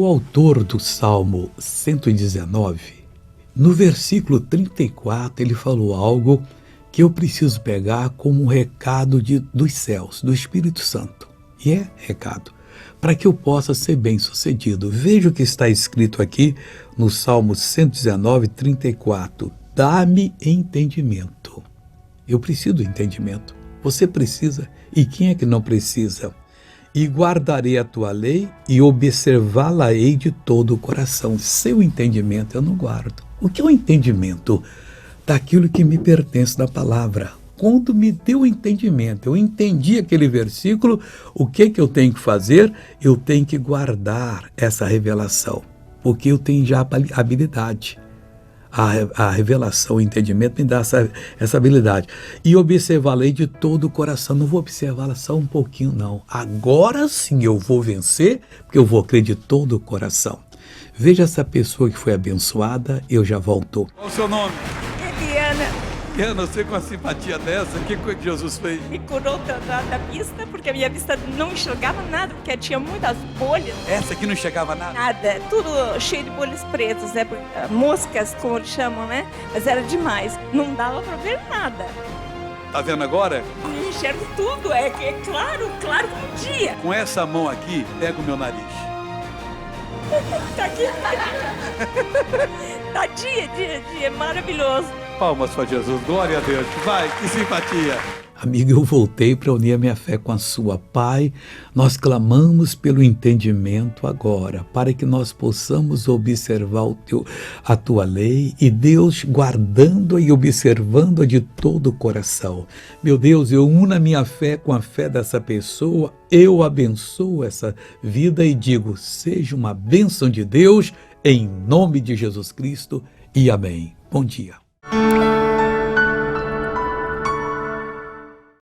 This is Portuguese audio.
O autor do Salmo 119, no versículo 34, ele falou algo que eu preciso pegar como um recado dos céus, do Espírito Santo. E é recado, para que eu possa ser bem-sucedido. Veja o que está escrito aqui no Salmo 119, 34. Dá-me entendimento. Eu preciso do entendimento. Você precisa. E quem é que não precisa? E guardarei a tua lei e observá-la-ei de todo o coração. Seu entendimento eu não guardo. O que é o entendimento? Daquilo que me pertence da palavra. Quando me deu o entendimento, eu entendi aquele versículo, o que eu tenho que fazer? Eu tenho que guardar essa revelação, porque eu tenho já a habilidade. A revelação, o entendimento me dá essa habilidade. E observá-la de todo o coração. Não vou observá-la só um pouquinho, não. Agora sim eu vou vencer, porque eu vou crer de todo o coração. Veja essa pessoa que foi abençoada, eu já volto. Qual o seu nome? Eliana. Eliana, você com a simpatia dessa, o que Jesus fez? Me curou da vista, porque a minha vista não enxergava nada, porque tinha muitas bolhas. Essa aqui não enxergava nada? Nada, tudo cheio de bolhas pretas, né? Moscas, como eles chamam, né? Mas era demais, não dava para ver nada. Tá vendo agora? Eu enxergo tudo, é claro como um dia. Com essa mão aqui, pega o meu nariz. Tá aqui. Tá dia, maravilhoso. Palmas para Jesus, glória a Deus. Vai, que simpatia. Amigo, eu voltei para unir a minha fé com a sua. Pai, nós clamamos pelo entendimento agora, para que nós possamos observar a tua lei e Deus guardando e observando de todo o coração. Meu Deus, eu uno a minha fé com a fé dessa pessoa, eu abençoo essa vida e digo, seja uma bênção de Deus, em nome de Jesus Cristo e amém. Bom dia.